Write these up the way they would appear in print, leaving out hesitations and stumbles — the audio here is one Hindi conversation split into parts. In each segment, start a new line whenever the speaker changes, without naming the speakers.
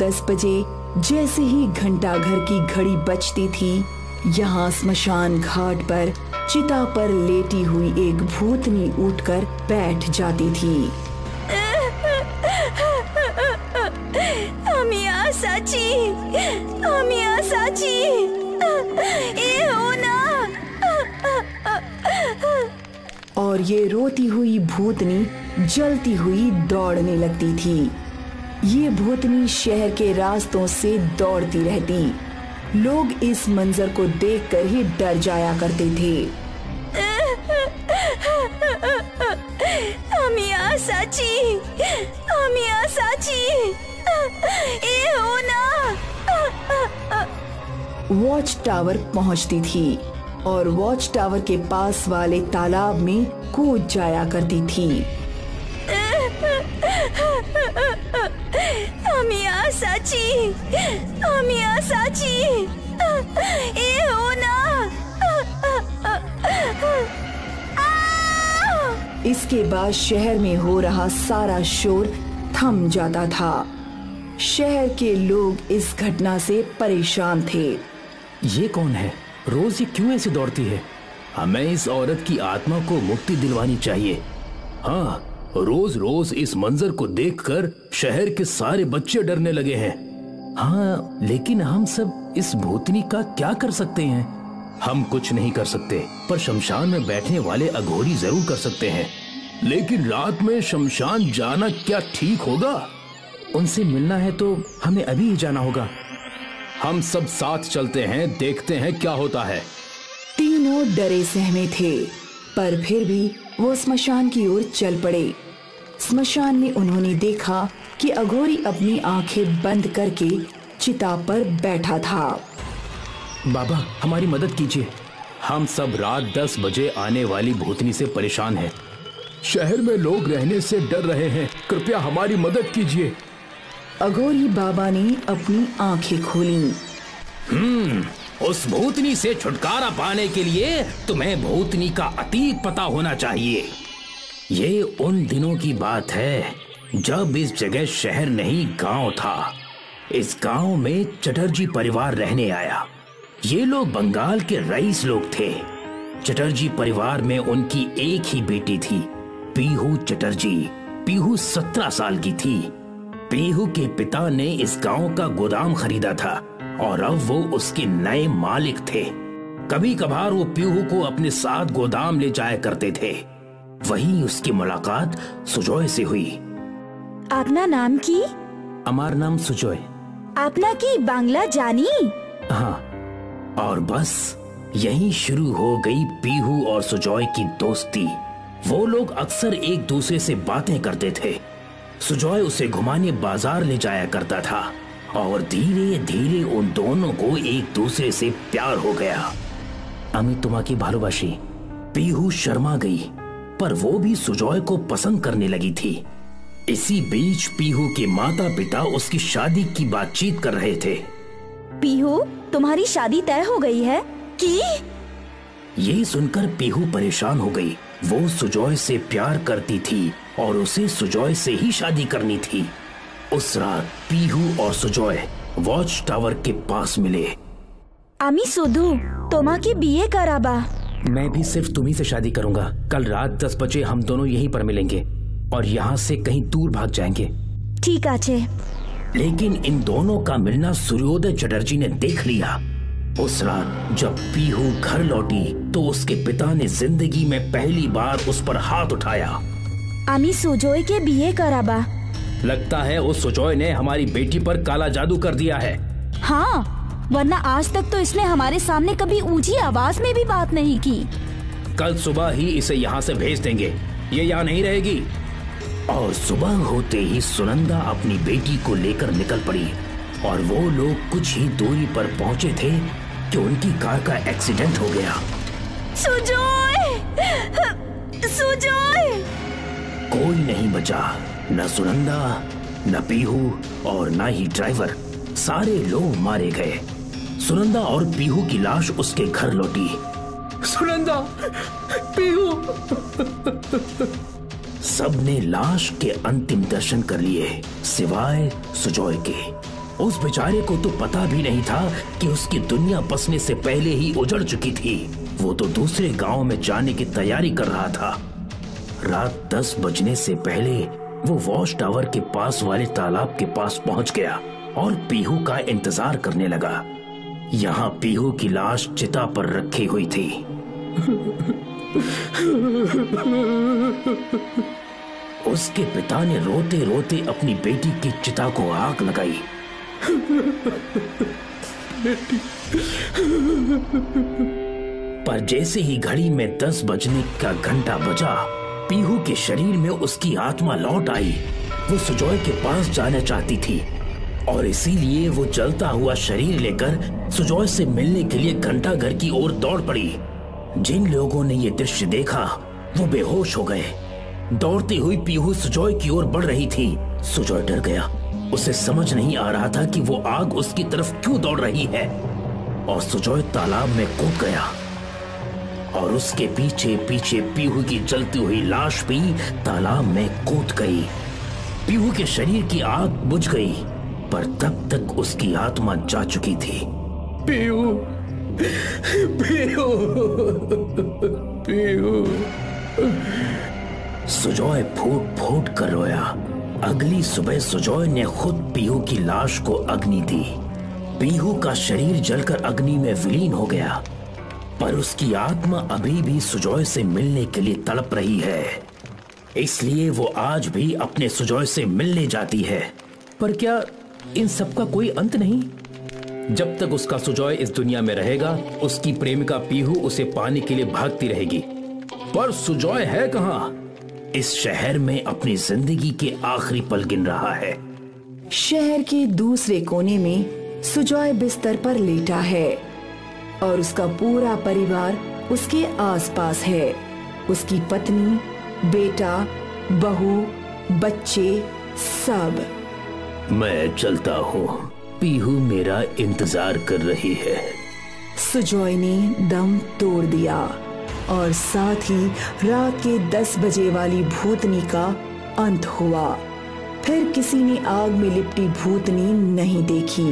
10 बजे जैसे ही घंटाघर की घड़ी बजती थी, यहाँ स्मशान घाट पर चिता पर लेटी हुई एक भूतनी उठकर बैठ जाती थी।
अमिया साची, अमिया साची, ये हो ना।
और ये रोती हुई भूतनी जलती हुई दौड़ने लगती थी। ये भूतनी शहर के रास्तों से दौड़ती रहती। लोग इस मंजर को देखकर ही डर जाया करते थे।
अमिया साची, अमिया साची, ये हो ना।
वॉच टावर पहुंचती थी और वॉच टावर के पास वाले तालाब में कूद जाया करती थी।
अमिया साची, अमिया साची, ये हो ना।
इसके बाद शहर में हो रहा सारा शोर थम जाता था। शहर के लोग इस घटना से परेशान थे।
ये कौन है? रोज ये क्यों ऐसे दौड़ती है? हमें इस औरत की आत्मा को मुक्ति दिलवानी चाहिए। हाँ, रोज रोज इस मंजर को देखकर शहर के सारे बच्चे डरने लगे हैं। हाँ, लेकिन हम सब इस भूतनी का क्या कर सकते हैं? हम कुछ नहीं कर सकते, पर शमशान में बैठने वाले अघोरी जरूर कर सकते हैं। लेकिन रात में शमशान जाना क्या ठीक होगा? उनसे मिलना है तो हमें अभी ही जाना होगा। हम सब साथ चलते हैं, देखते हैं क्या होता है।
तीनों डरे सहमे थे, पर फिर भी वो स्मशान की ओर चल पड़े। स्मशान में उन्होंने देखा कि अघोरी अपनी आंखें बंद करके चिता पर बैठा था।
बाबा, हमारी मदद कीजिए। हम सब रात 10 बजे आने वाली भूतनी से परेशान हैं। शहर में लोग रहने से डर रहे हैं, कृपया हमारी मदद कीजिए।
अघोरी बाबा ने अपनी आंखें खोली।
उस भूतनी से छुटकारा पाने के लिए तुम्हें भूतनी का अतीत पता होना चाहिए। ये उन दिनों की बात है जब इस जगह शहर नहीं गांव था। इस गांव में चटर्जी परिवार रहने आया। ये लोग बंगाल के रईस लोग थे। चटर्जी परिवार में उनकी एक ही बेटी थी, पीहू चटर्जी। पीहू 17 साल की थी। पीहू के पिता ने इस गांव का गोदाम खरीदा था और अब वो उसके नए मालिक थे। कभी कभार वो पीहू को अपने साथ गोदाम ले जाया करते थे। वहीं उसकी मुलाकात सुजॉय से हुई।
आपना नाम की?
हमार नाम सुजॉय।
आपना की बांग्ला जानी?
हाँ, और बस यहीं शुरू हो गई पीहू और सुजॉय की दोस्ती। वो लोग अक्सर एक दूसरे से बातें करते थे। सुजॉय उसे घुमाने बाजार ले जाया करता था और धीरे धीरे उन दोनों को एक दूसरे से प्यार हो गया। अमी तुम्हारी भालोबाशी। पीहू शर्मा गई, पर वो भी सुजॉय को पसंद करने लगी थी। इसी बीच पीहू के माता पिता उसकी शादी की बातचीत कर रहे थे।
पीहू, तुम्हारी शादी तय हो गई है कि?
ये सुनकर पीहू परेशान हो गई। वो सुजॉय से प्यार करती थी और उसे सुजॉय से ही शादी करनी थी। उस रात पीहू और सुजॉय वॉच टावर के पास मिले।
आमी सुधु, तोमा की बीए कराबा।
मैं भी सिर्फ तुम्ही से शादी करूंगा। कल रात 10 बजे हम दोनों यहीं पर मिलेंगे और यहाँ से कहीं दूर भाग जाएंगे।
ठीक आचे।
लेकिन इन दोनों का मिलना सूर्योदय चटर्जी ने देख लिया। उस रात जब पीहू घर लौटी तो उसके पिता ने जिंदगी में पहली बार उस पर हाथ उठाया।
आमी सुजॉय के बीए कराबा।
लगता है उस सुजॉय ने हमारी बेटी पर काला जादू कर दिया है।
हाँ, वरना आज तक तो इसने हमारे सामने कभी ऊंची आवाज में भी बात नहीं की।
कल सुबह ही इसे यहाँ से भेज देंगे, ये यहाँ नहीं रहेगी। और सुबह होते ही सुनंदा अपनी बेटी को लेकर निकल पड़ी और वो लोग कुछ ही दूरी पर पहुँचे थे कि उनकी कार का एक्सीडेंट हो गया।
सुजॉय! सुजॉय!
कोई नहीं बचा, न सुनंदा, न पीहू और न ही ड्राइवर। सारे लोग मारे गए। सुनंदा और पीहू की लाश उसके घर लौटी। सुनंदा, पीहू। सबने लाश के अंतिम दर्शन कर लिए सिवाय सुजॉय के। उस बेचारे को तो पता भी नहीं था कि उसकी दुनिया बसने से पहले ही उजड़ चुकी थी। वो तो दूसरे गांव में जाने की तैयारी कर रहा था। रात 10 बजने से पहले वो वॉच टावर के पास वाले तालाब के पास पहुंच गया और पीहू का इंतजार करने लगा। यहाँ पीहू की लाश चिता पर रखी हुई थी। उसके पिता ने रोते रोते अपनी बेटी की चिता को आग लगाई। पर जैसे ही घड़ी में 10 बजने का घंटा बजा, पीहू के शरीर में उसकी आत्मा लौट आई। वो सुजॉय के पास जाना चाहती थी और इसीलिए वो जलता हुआ शरीर लेकर सुजॉय से मिलने के लिए घंटाघर की ओर दौड़ पड़ी। जिन लोगों ने ये दृश्य देखा वो बेहोश हो गए। दौड़ती हुई पीहू सुजॉय की ओर बढ़ रही थी। सुजॉय डर गया। उसे समझ नहीं आ रहा था कि वो आग उसकी तरफ क्यों दौड़ रही है। और सुजॉय तालाब में कूद गया और उसके पीछे पीछे पीहू की जलती हुई लाश भी तालाब में कूद गई। पीहू के शरीर की आग बुझ गई, पर तब तक उसकी आत्मा जा चुकी थी। पीहू, पीहू, पीहू। सुजॉय फूट फूट कर रोया। अगली सुबह सुजॉय ने खुद पीहू की लाश को अग्नि दी। पीहू का शरीर जलकर अग्नि में विलीन हो गया, पर उसकी आत्मा अभी भी सुजॉय से मिलने के लिए तड़प रही है। इसलिए वो आज भी अपने सुजॉय से मिलने जाती है। पर क्या इन सब का कोई अंत नहीं? जब तक उसका सुजॉय इस दुनिया में रहेगा, उसकी प्रेमिका पीहू उसे पाने के लिए भागती रहेगी। पर सुजॉय है कहाँ? इस शहर में अपनी जिंदगी के आखिरी पल गिन रहा है।
शहर के दूसरे कोने में सुजॉय बिस्तर पर लेटा है और उसका पूरा परिवार उसके आसपास है। उसकी पत्नी, बेटा, बहू, बच्चे, सब।
मैं चलता हूँ, पीहू मेरा इंतजार कर रही है।
सुजॉय ने दम तोड़ दिया और साथ ही रात के 10 बजे वाली भूतनी का अंत हुआ। फिर किसी ने आग में लिपटी भूतनी नहीं देखी।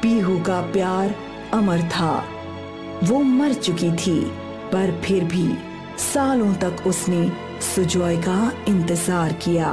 पीहू का प्यार अमर था। वो मर चुकी थी, पर फिर भी सालों तक उसने सुजॉय का इंतजार किया।